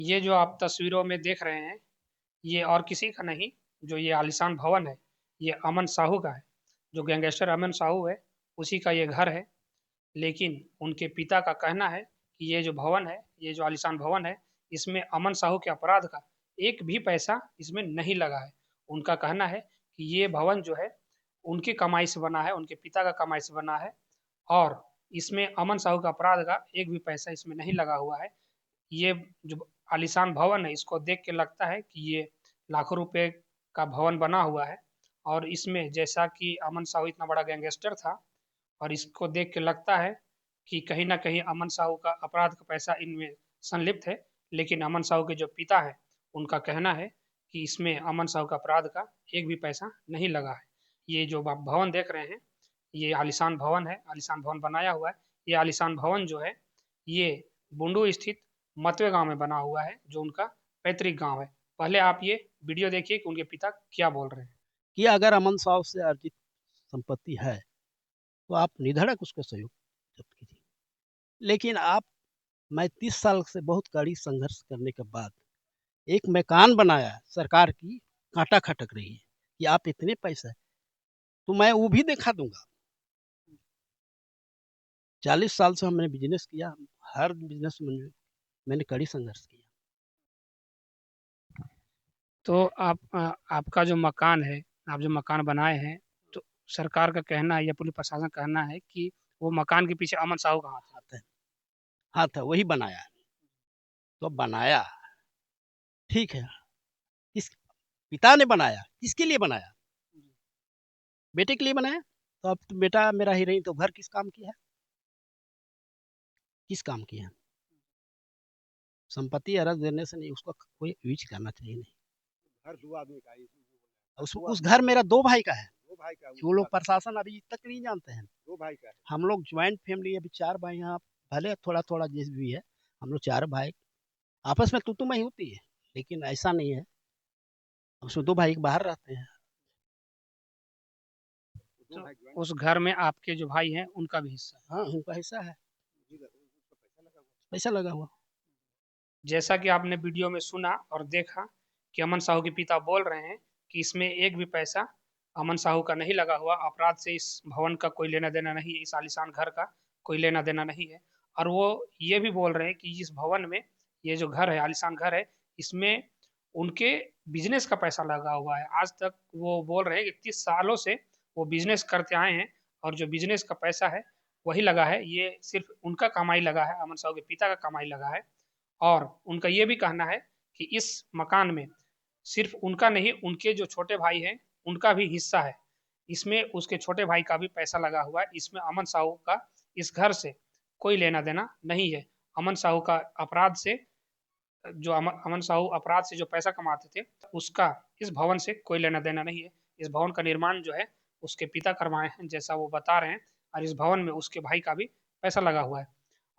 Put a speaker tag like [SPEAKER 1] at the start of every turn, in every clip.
[SPEAKER 1] ये जो आप तस्वीरों में देख रहे हैं, ये और किसी का नहीं, जो ये आलीशान भवन है, ये अमन साहू का है। जो गैंगस्टर अमन साहू है, उसी का ये घर है। लेकिन उनके पिता का कहना है कि ये जो भवन है, ये जो आलीशान भवन है, इसमें अमन साहू के अपराध का एक भी पैसा इसमें नहीं लगा है। उनका कहना है कि ये भवन जो है, उनकी कमाई से बना है, उनके पिता का कमाई से बना है और इसमें अमन साहू का अपराध का एक भी पैसा इसमें नहीं लगा हुआ है। ये जो आलीशान भवन है, इसको देख के लगता है कि ये लाखों रुपए का भवन बना हुआ है और इसमें जैसा कि अमन साहू इतना बड़ा गैंगस्टर था और इसको देख के लगता है कि कहीं न कहीं अमन साहू का अपराध का पैसा इनमें संलिप्त है। लेकिन अमन साहू के जो पिता हैं, उनका कहना है कि इसमें अमन साहू का अपराध का एक भी पैसा नहीं लगा है। ये जो आप भवन देख रहे हैं, ये आलीशान भवन है, आलीशान भवन बनाया हुआ है। ये आलीशान भवन जो है, ये बुंडू स्थित मतवे गाँव में बना हुआ है, जो उनका पैतृक गाँव है। पहले आप ये वीडियो देखिए कि उनके पिता क्या बोल रहे हैं।
[SPEAKER 2] कि अगर अमन साहब से अर्जित संपत्ति है तो आप निधड़क उसको सहयोग जब्त कीजिए। लेकिन मैं 30 साल से बहुत कड़ी संघर्ष करने के बाद एक मकान बनाया, सरकार की कांटा खटक रही है कि आप इतने पैसे, तो मैं वो भी दिखा दूंगा। 40 साल से हमने बिजनेस किया, हर बिजनेस में मैंने कड़ी संघर्ष किया।
[SPEAKER 1] तो आपका जो मकान है, आप जो मकान बनाए हैं, तो सरकार का कहना है या पुलिस प्रशासन का कहना है कि वो मकान के पीछे अमन साहू का हाथ है।
[SPEAKER 2] हाथ है, हाथ है, वही बनाया। तो बनाया, ठीक है, किस पिता ने बनाया, किसके लिए बनाया? बेटे के लिए बनाया। तो अब तो बेटा मेरा ही नहीं तो घर किस काम की है? किस काम की है? संपत्ति अर्ज देने से नहीं, उसको कोई यूज करना चाहिए नहीं।
[SPEAKER 3] घर दो आदमी का है,
[SPEAKER 2] उस घर मेरा 2 भाई का है।
[SPEAKER 3] दो भाई का,
[SPEAKER 2] वो लोग प्रशासन अभी तक नहीं जानते हैं।
[SPEAKER 3] दो भाई का है।
[SPEAKER 2] हम लोग ज्वाइंट फैमिली, अभी 4 भाई हैं। भले थोड़ा थोड़ा जिस भी है, हम लोग 4 भाई आपस में तू मैं होती है, लेकिन ऐसा नहीं है। उसमें 2 भाई बाहर रहते हैं।
[SPEAKER 1] तो उस घर में आपके जो भाई हैं, उनका भी हिस्सा है।
[SPEAKER 2] हाँ, उनका हिस्सा है, पैसा लगा हुआ।
[SPEAKER 1] जैसा कि आपने वीडियो में सुना और देखा कि अमन साहू के पिता बोल रहे हैं कि इसमें एक भी पैसा अमन साहू का नहीं लगा हुआ, अपराध से इस भवन का कोई लेना देना नहीं है, इस आलीशान घर का कोई लेना देना नहीं है। और वो ये भी बोल रहे हैं कि इस भवन में, ये जो घर है, आलीशान घर है, इसमें उनके बिजनेस का पैसा लगा हुआ है। आज तक वो बोल रहे हैं कि 30 सालों से वो बिजनेस करते आए हैं और जो बिजनेस का पैसा है वही लगा है। ये सिर्फ उनका कमाई लगा है, अमन साहू के पिता का कमाई लगा है। और उनका ये भी कहना है कि इस मकान में सिर्फ उनका नहीं, उनके जो छोटे भाई हैं, उनका भी हिस्सा है। इसमें उसके छोटे भाई का भी पैसा लगा हुआ है। इसमें अमन साहू का इस घर से कोई लेना देना नहीं है। अमन साहू का अपराध से, जो अमन साहू अपराध से जो पैसा कमाते थे, उसका इस भवन से कोई लेना देना नहीं है। इस भवन का निर्माण जो है, उसके पिता करवाए हैं, जैसा वो बता रहे हैं। और इस भवन में उसके भाई का भी पैसा लगा हुआ है।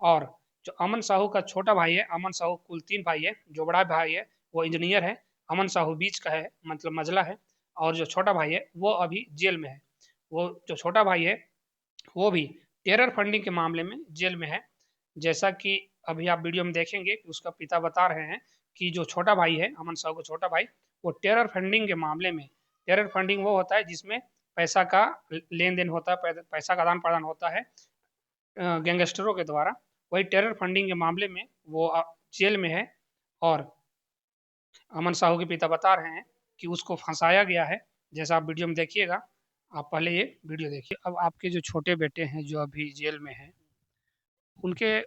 [SPEAKER 1] और जो अमन साहू का छोटा भाई है, अमन साहू कुल 3 भाई है। जो बड़ा भाई है वो इंजीनियर है, अमन साहू बीच का है, मतलब मझला है। और जो छोटा भाई है वो अभी जेल में है। वो जो छोटा भाई है, वो भी टेरर फंडिंग के मामले में जेल में है। जैसा कि अभी आप वीडियो में देखेंगे कि उसका पिता बता रहे हैं कि जो छोटा भाई है, अमन साहू का छोटा भाई, वो टेरर फंडिंग के मामले में, टेरर फंडिंग वो होता है जिसमें पैसा का लेन देन होता है, पैसा का आदान प्रदान होता है गैंगस्टरों के द्वारा। वही टेरर फंडिंग के मामले में वो जेल में है। और अमन साहू के पिता बता रहे हैं कि उसको फंसाया गया है। जैसा आप वीडियो में देखिएगा, आप पहले ये वीडियो देखिए। अब आपके जो छोटे बेटे हैं जो अभी जेल में हैं, उनके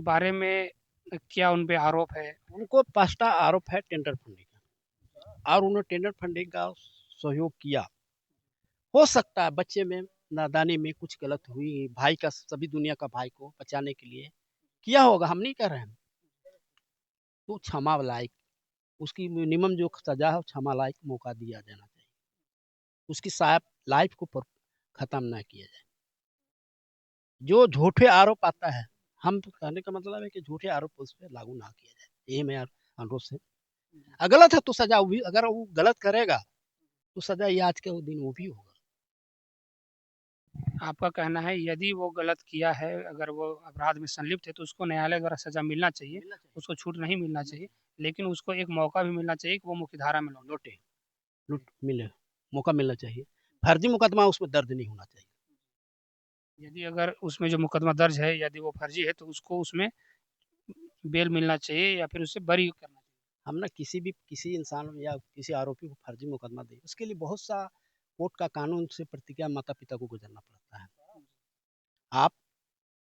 [SPEAKER 1] बारे में क्या उन पे आरोप है?
[SPEAKER 2] उनको 5टा आरोप है टेंडर फंडिंग का, और उन्होंने टेंडर फंडिंग का सहयोग किया। हो सकता है बच्चे में नादानी में कुछ गलत हुई, भाई का, सभी दुनिया का भाई को बचाने के लिए किया होगा, हम नहीं कह रहे हैं। तो क्षमा लायक, उसकी मिनिमम जो सजा है, क्षमा लायक मौका दिया जाना चाहिए। उसकी साहब लाइफ को खत्म ना किया जाए। जो झूठे आरोप आता है, हम तो कहने का मतलब है कि झूठे आरोप उस पर लागू ना किया जाए। ये मैं अनुरोध से, गलत है तो सजा, वो भी अगर वो गलत करेगा तो सजा ये आज के वो दिन वो भी होगा।
[SPEAKER 1] आपका कहना है यदि वो गलत किया है, अगर वो अपराध में संलिप्त है, तो उसको न्यायालय द्वारा सजा मिलना चाहिए, उसको छूट नहीं मिलना चाहिए। लेकिन उसको एक मौका भी मिलना चाहिए कि वो मुख्यधारा में लौटे।
[SPEAKER 2] लूट मिले, मौका मिलना चाहिए। फर्जी मुकदमा उसमें दर्ज नहीं होना चाहिए।
[SPEAKER 1] यदि अगर उसमें जो मुकदमा दर्ज है यदि वो फर्जी है तो उसको उसमें बेल मिलना चाहिए या फिर उसे बरी करना चाहिए।
[SPEAKER 2] हम ना किसी इंसान या किसी आरोपी को फर्जी मुकदमा दें, उसके लिए बहुत सा कोर्ट का कानून से प्रतिक्रिया माता पिता को गुजरना पड़ता है। आप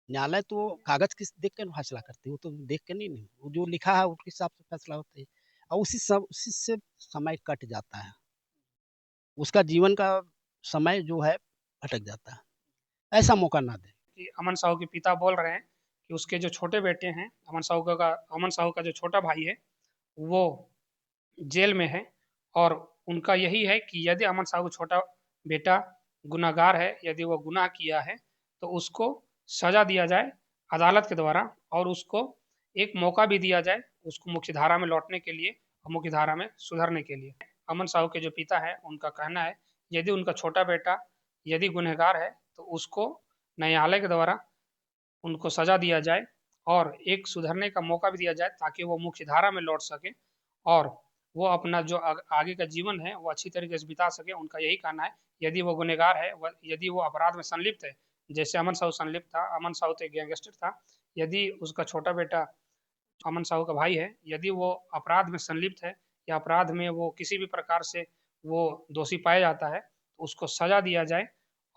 [SPEAKER 2] न्यायालय तो कागज किस देख कर फैसला करते हैं, वो तो देख के नहीं, वो जो लिखा है उसके हिसाब से फैसला होता है। और उसी से समय कट जाता है, उसका जीवन का समय जो है भटक जाता है। ऐसा मौका ना दें।
[SPEAKER 1] कि अमन साहू के पिता बोल रहे हैं कि उसके जो छोटे बेटे हैं, अमन साहू का जो छोटा भाई है वो जेल में है, और उनका यही है कि यदि अमन साहू का छोटा बेटा गुनाहगार है, यदि वो गुनाह किया है तो उसको सजा दिया जाए अदालत के द्वारा, और उसको एक मौका भी दिया जाए उसको मुख्यधारा में लौटने के लिए और मुख्यधारा में सुधरने के लिए। अमन साहू के जो पिता है उनका कहना है यदि उनका छोटा बेटा यदि गुनहगार है तो उसको न्यायालय के द्वारा उनको सजा दिया जाए और एक सुधरने का मौका भी दिया जाए ताकि वो मुख्यधारा में लौट सके और वो अपना जो आगे का जीवन है वो अच्छी तरीके से बिता सके। उनका यही कहना है यदि वो गुनहगार है, यदि वो अपराध में संलिप्त है, जैसे अमन साहू संलिप्त था, अमन साहू तो एक गैंगस्टर था, यदि उसका छोटा बेटा अमन साहू का भाई है यदि वो अपराध में संलिप्त है या अपराध में वो किसी भी प्रकार से वो दोषी पाया जाता है तो उसको सजा दिया जाए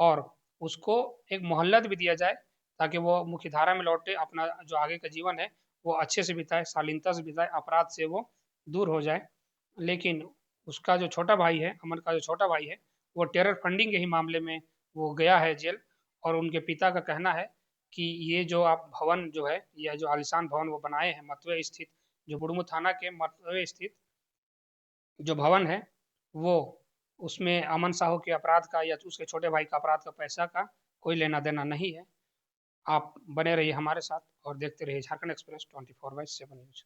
[SPEAKER 1] और उसको एक मोहल्लत भी दिया जाए ताकि वो मुख्यधारा में लौटे, अपना जो आगे का जीवन है वो अच्छे से बिताए, शालीनता से बिताए, अपराध से वो दूर हो जाए। लेकिन उसका जो छोटा भाई है, अमन का जो छोटा भाई है, वो टेरर फंडिंग के ही मामले में वो गया है जेल, और उनके पिता का कहना है कि ये जो आप भवन जो है, यह जो आलिशान भवन वो बनाए हैं मतवे स्थित, जो बुढ़मू थाना के मतवे स्थित जो भवन है वो, उसमें अमन साहू के अपराध का या उसके छोटे भाई का अपराध का पैसा का कोई लेना देना नहीं है। आप बने रहिए हमारे साथ और देखते रहिए झारखंड एक्सप्रेस 24/7 न्यूज।